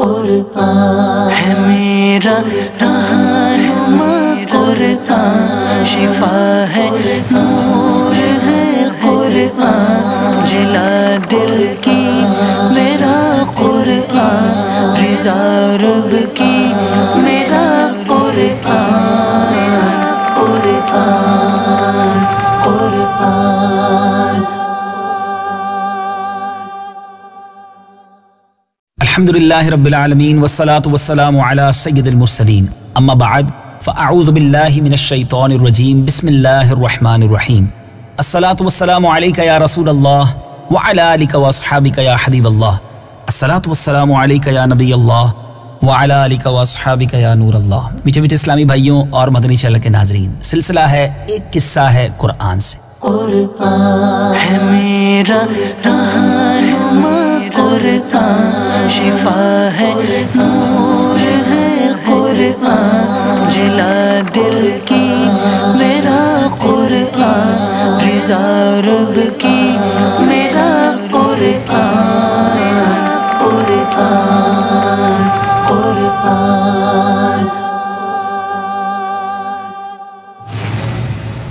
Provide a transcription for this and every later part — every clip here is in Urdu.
قرآن ہے میرا رہنما قرآن، شفا ہے نور ہے قرآن، جلا دل کی میرا قرآن، رضا رب کی میرا قرآن، قرآن قرآن۔ الحمدللہ رب العالمین والصلاة والسلام علی سید المرسلین، اما بعد فاعوذ باللہ من الشیطان الرجیم، بسم اللہ الرحمن الرحیم۔ الصلاة والسلام علیکہ یا رسول اللہ وعلی آلکہ واصحابکہ یا حبیب اللہ، الصلاة والسلام علیکہ یا نبی اللہ وعلی آلکہ واصحابکہ یا نور اللہ۔ میٹھے میٹھے اسلامی بھائیوں اور مدنی چینل کے ناظرین، سلسلہ ہے ایک قصہ ہے قرآن سے۔ قرآن ہے میرا رہنما قرآن، شفا ہے نور ہے قرآن، جلا دل کی میرا قرآن، رضا رب کی میرا قرآن، قرآن قرآن۔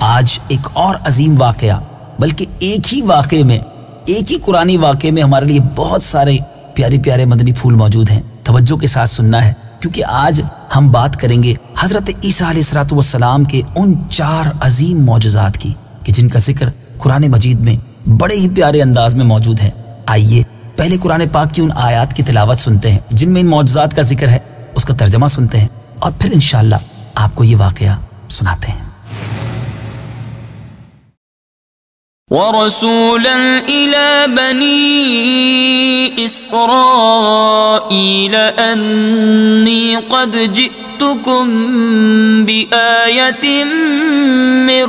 آج ایک اور عظیم واقعہ، بلکہ ایک ہی واقعے میں، ایک ہی قرآنی واقعے میں ہمارے لیے بہت سارے پیارے پیارے مدنی پھول موجود ہیں۔ توجہ کے ساتھ سننا ہے، کیونکہ آج ہم بات کریں گے حضرت عیسیٰ علیہ السلام کے ان 4 عظیم معجزات کی کہ جن کا ذکر قرآن مجید میں بڑے ہی پیارے انداز میں موجود ہے۔ آئیے پہلے قرآن پاک کی ان آیات کی تلاوت سنتے ہیں جن میں ان معجزات کا ذکر ہے، اس کا ترجمہ سنتے ہیں، اور پھر انشاءاللہ آپ کو یہ واقعہ سناتے ہیں۔ وَرَسُولًا إِلَى بَنِي إِسْرَائِيلَ أَنِّي قَدْ جِئْتُكُمْ بِآيَةٍ مِّن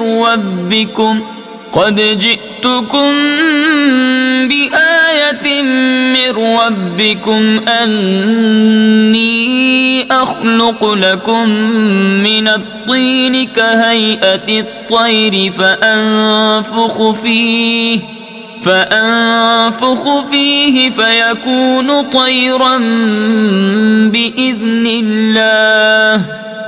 رَّبِّكُمْ أَنِّي أَخْلُقُ لَكُم مِّنَ الطِّينِ كَهَيْئَةِ الطَّيْرِ فأنفخ فيه فيكون طيرا بإذن الله،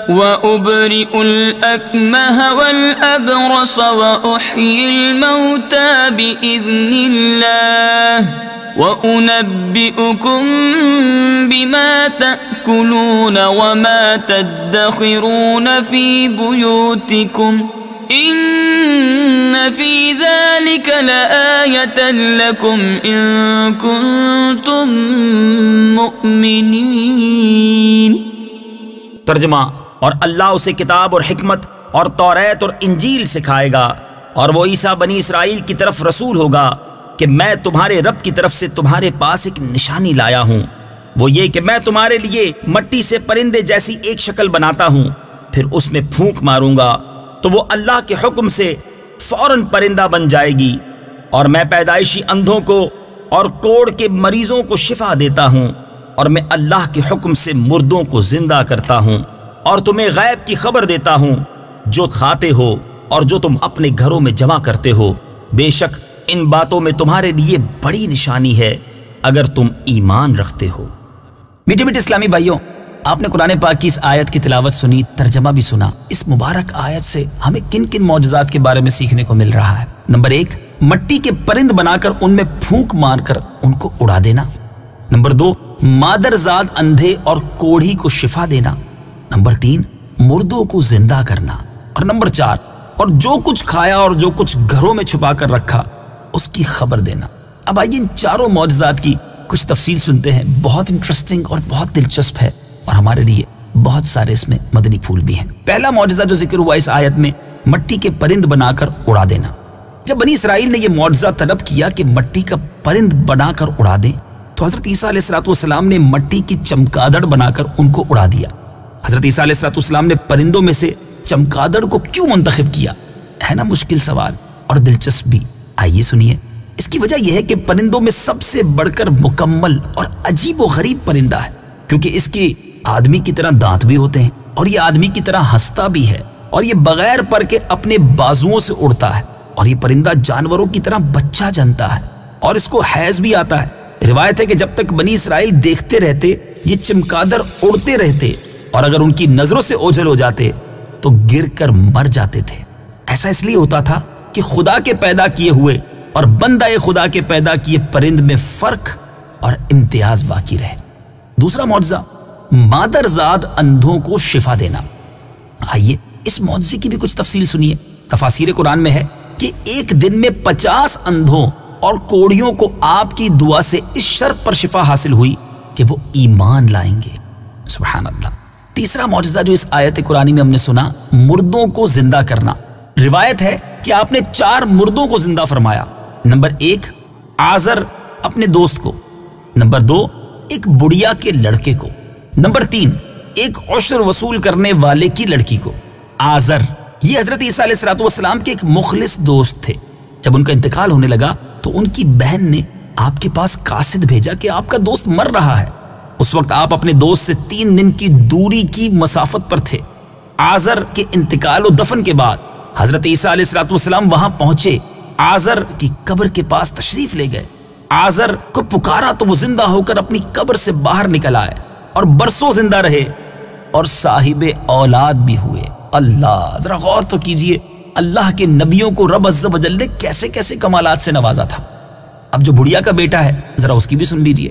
وأبرئ الأكمه والأبرص وأحيي الموتى بإذن الله، وأنبئكم بما تأكلون وما تدخرون في بيوتكم، إن في ذلك لآية لكم إن كنتم مؤمنين۔ ترجمہ: اور اللہ اسے کتاب اور حکمت اور توریت اور انجیل سکھائے گا، اور وہ عیسیٰ بنی اسرائیل کی طرف رسول ہوگا کہ میں تمہارے رب کی طرف سے تمہارے پاس ایک نشانی لایا ہوں، وہ یہ کہ میں تمہارے لیے مٹی سے پرندے جیسی ایک شکل بناتا ہوں، پھر اس میں پھونک ماروں گا تو وہ اللہ کے حکم سے فوراً پرندہ بن جائے گی، اور میں پیدائشی اندھوں کو اور کوڑ کے مریضوں کو شفا دیتا ہوں، اور میں اللہ کے حکم سے مردوں کو زندہ کرتا ہوں، اور تمہیں غیب کی خبر دیتا ہوں جو کھاتے ہو اور جو تم اپنے گھروں میں جمع کرتے ہو، بے شک ان باتوں میں تمہارے لیے بڑی نشانی ہے اگر تم ایمان رکھتے ہو۔ میٹھے میٹھے اسلامی بھائیوں، آپ نے قرآن پاک کی اس آیت کی تلاوت سنی، ترجمہ بھی سنا۔ اس مبارک آیت سے ہمیں کن کن معجزات کے بارے میں سیکھنے کو مل رہا ہے؟ نمبر 1، مٹی کے پرند بنا کر ان میں پھونک مار کر ان کو اڑا دینا۔ نمبر 2، مادرزاد اندھے اور کوڑھی کو شفا دینا۔ نمبر 3، مردوں کو زندہ کرنا۔ اور نمبر 4، اور جو کچھ کھایا اور جو کچھ گھروں میں چھپا کر رکھا اس کی خبر دینا۔ اب آئیے ان چاروں معجزات کی کچھ تفصیل سنتے ہیں، بہت انٹرسٹنگ اور بہت دلچسپ ہے، اور ہمارے لیے بہت سارے اس میں مدنی پھول بھی ہیں۔ پہلا معجزہ جو ذکر ہوا اس آیت میں، مٹی کے پرند بنا کر اڑا دینا۔ جب بنی اسرائیل نے یہ معجزہ طلب کیا کہ مٹی کا پرند بنا کر اڑا دیں، تو حضرت عیسیٰ علیہ السلام نے مٹی کی چمگادڑ بنا کر ان کو اڑا دیا۔ حضرت عیسیٰ علیہ السلام نے پرندوں میں سے چمگادڑ کو کیوں منتخب کیا؟ ہے نا مشکل سوال اور دلچسپ بھی، آئیے سنیے۔ اس کی وجہ یہ ہے کہ پرندوں میں سب سے بڑھ کر مکمل اور عجیب و غریب پرندہ ہے، کیونکہ اس کے آدمی کی طرح دانت بھی ہوتے ہیں، اور یہ آدمی کی طرح ہنستا بھی ہے، اور یہ بغیر پر کے اپنے بازوؤں سے اڑتا ہے، اور یہ پرندہ جانوروں کی طرح بچہ جنتا ہے، اور اس کو حیض بھی آتا ہے، روایت ہے کہ جب تک بنی اسرائیل دیکھتے رہتے یہ چمگادڑ اڑتے رہتے اور اگر ان کی نظروں سے اوجھل ہو جاتے تو گر کر مر جاتے تھے۔ ایسا اس لیے ہوتا تھا کہ خدا کے پیدا کیے ہوئے اور بندہ خدا کے پیدا کیے پرند میں فرق اور امتیاز باقی رہے۔ دوسرا معجزہ مادرزاد اندھوں کو شفا دینا۔ آئیے اس معجزے کی بھی کچھ تفصیل سنیے۔ تفاسیر قرآن میں ہے کہ ایک دن میں 50 اندھوں اور کوڑیوں کو آپ کی دعا سے اس شرط پر شفا حاصل ہوئی کہ وہ ایمان لائیں گے۔ سبحان اللہ۔ تیسرا معجزہ جو اس آیت قرآنی میں ہم نے سنا، مردوں کو زندہ کرنا۔ روایت ہے کہ آپ نے 4 مردوں کو زندہ فرمایا۔ نمبر 1 آزر اپنے دوست کو، نمبر 2 ایک بڑھیا کے لڑکے کو، نمبر 3 ایک عشر وصول کرنے والے کی لڑکی کو۔ آزر یہ حضرت عیسیٰ علیہ السلام کے ایک مخلص دوست تھے۔ جب ان کا انتقال ہونے لگا تو ان کی بہن نے آپ کے پاس قاصد بھیجا کہ آپ کا دوست مر رہا ہے۔ اس وقت آپ اپنے دوست سے 3 دن کی دوری کی مسافت پر تھے۔ آزر کے انتقال و دفن کے بعد حضرت عیسیٰ علیہ السلام وہاں پہنچے، آزر کی قبر کے پاس تشریف لے گئے۔ آزر کو پکارا تو وہ زندہ ہو کر اپنی قبر سے باہر نکل آئے اور برسوں زندہ رہے اور صاحب اولاد بھی ہوئے۔ اللہ، ذرا غور تو کیجئے، اللہ کے نبیوں کو رب عز و جل نے کیسے کیسے کمالات سے نوازا تھا۔ اب جو بڑھیا کا بیٹا ہے ذرا اس کی بھی سن لیجئے۔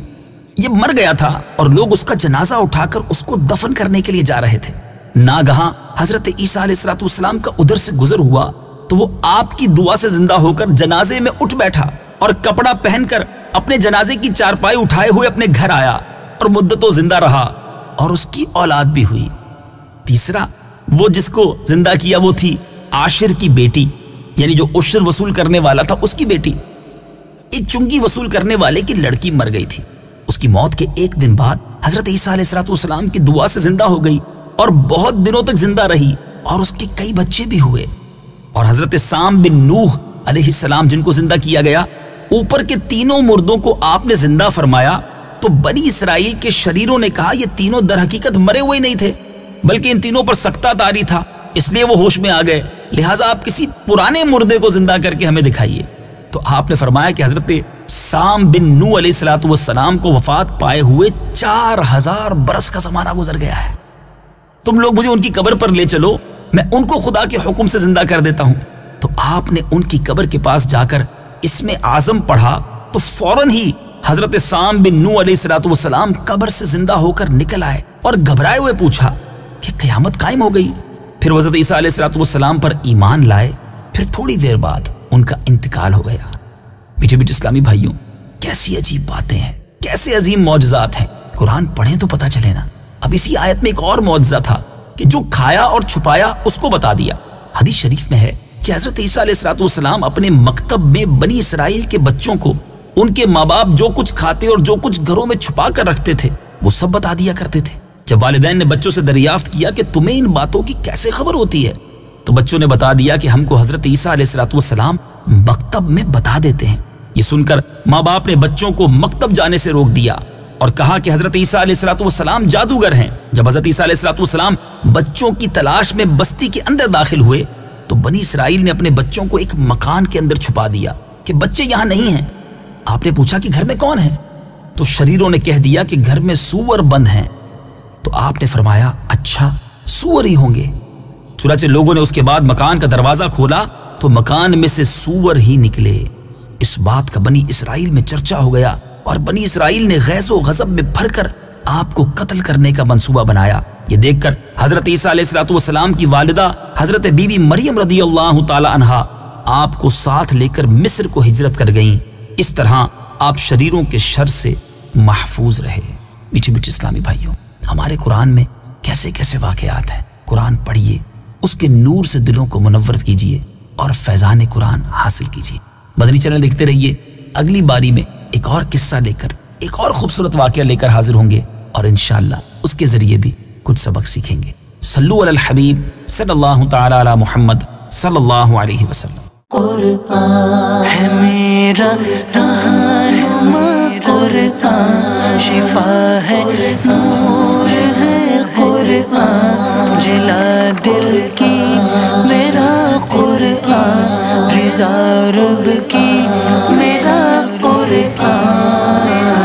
یہ مر گیا تھا اور لوگ اس کا جنازہ اٹھا کر اس کو دفن کرنے کے لیے جا رہے تھے۔ ناگہاں حضرت عیسیٰ علیہ السلام کا ادھر سے گزر ہوا تو وہ آپ کی دعا سے زندہ ہو کر جنازے میں اٹھ بیٹھا اور کپڑا پہن کر اپنے جنازے کی چارپائی اٹھائے ہوئے اپنے گھر آیا اور مدتوں زندہ رہا اور اس کی اولاد بھی ہوئی۔ تیسرا، وہ جس کو زندہ کیا وہ تھی عاشر کی بیٹی، یعنی جو عشر وصول کرنے والا تھا اس کی بیٹی۔ ایک چنگی وصول کرنے والے کی لڑکی مر گئی تھی، اس کی موت کے 1 دن بعد حضرت عیسیٰ علیہ السلام کی دعا سے زندہ ہو گئی اور بہت دنوں تک زندہ رہی اور اس کے کئی بچے بھی ہوئے۔ اور حضرت سام بن نوح علیہ السلام جن کو زندہ کیا گیا، اوپر کے 3 مردوں کو آپ نے زندہ فرمایا تو بنی اسرائیل کے شریروں نے کہا یہ تینوں در حقیقت مرے ہوئے نہیں تھے بلکہ ان تینوں پر سکتہ طاری تھا، اس لیے وہ ہوش میں آ گئے، لہٰذا آپ کسی پرانے مردے کو زندہ کر کے ہمیں دکھائیے۔ تو آپ نے فرمایا کہ حضرت سام بن نوح علیہ السلام کو وفات پائے ہوئے 4000 برس کا زمانہ گزر گیا ہے، تم لوگ مجھے ان کی قبر پر لے چلو، میں ان کو خدا کے حکم سے زندہ کر دیتا ہوں۔ تو آپ نے ان کی قبر کے پاس جا کر اسم اعظم پڑھا تو فوراً ہی حضرت سام بن نوح علیہ السلام قبر سے زندہ ہو کر نکل آئے اور گھبرائے ہوئے پوچھا کہ قیامت قائم ہو گئی۔ پھر حضرت عیسیٰ علیہ السلام پر ایمان لائے، پھر تھوڑی دیر بعد ان کا انتقال ہو گیا۔ میٹھے میٹھے اسلامی بھائیوں، کیسی عجیب باتیں ہیں، کیسے عظیم معجزات ہیں، قرآن پڑھیں تو پتہ چلے نا۔ اب اسی آیت میں ایک اور معجزہ تھا کہ جو کھایا اور چھپایا اس کو بتا دیا۔ حدیث شریف میں ہے کہ حضرت عیسیٰ علیہ السلام اپنے مکتب میں بنی اسرائیل کے بچوں کو ان کے ماں باپ جو کچھ کھاتے اور جو کچھ گھروں میں چھپا کر رکھتے تھے وہ سب بتا دیا کرتے تھے۔ جب والدین نے بچوں سے دریافت کیا کہ تمہیں ان باتوں کی کیسے خبر ہوتی ہے تو بچوں نے بتا دیا کہ ہم کو حضرت عیسیٰ علیہ السلام مکتب میں بتا دیتے ہیں۔ یہ سن کر ماں باپ نے بچوں کو مکتب جانے سے روک دیا اور کہا کہ حضرت عیسیٰ علیہ السلام جادوگر ہیں۔ جب حضرت عیسیٰ علیہ السلام بچوں کی تلاش میں بستی کے اندر داخل ہوئے تو بنی اسرائیل نے اپنے بچوں کو ایک مکان کے اندر چھپا دیا کہ بچے یہاں نہیں ہیں۔ آپ نے پوچھا کہ گھر میں کون ہے تو شریروں نے کہہ دیا کہ گھر میں سور بند ہیں۔ تو آپ نے فرمایا اچھا سور ہی ہوں گے۔ چنانچہ لوگوں نے اس کے بعد مکان کا دروازہ کھولا تو مکان میں سے سور ہی نکلے۔ اس بات کا بنی اسرائیل میں چرچا ہو گیا اور بنی اسرائیل نے غیظ و غضب میں بھر کر آپ کو قتل کرنے کا منصوبہ بنایا۔ یہ دیکھ کر حضرت عیسیٰ علیہ السلام کی والدہ حضرت بی بی مریم رضی اللہ تعالی عنہا آپ کو ساتھ لے کر مصر کو ہجرت کر گئیں۔ اس طرح آپ شریروں کے شر سے محفوظ رہے۔ میٹھے میٹھے اسلامی بھائیوں، ہمارے قرآن میں کیسے کیسے واقعات ہیں۔ قرآن پڑھیے، اس کے نور سے دلوں کو منور کیجیے اور فیضان قرآن حاصل کیجیے۔ مدنی چینل دیکھتے رہیے، اگلی باری میں ایک اور قصہ لے کر، ایک اور خوبصورت واقعہ لے کر حاضر ہوں گے اور انشاءاللہ اس کے ذریعے بھی کچھ سبق سیکھیں گے۔ صلو علی الحبیب صلی اللہ تعالی علی محمد صلی اللہ علیہ وسلم۔ قرآن ہے میرا رہنما، قرآن شفا ہے، نور ہے قرآن، جلا دل کی میرا قرآن، رضا رب کی میرا قرآن۔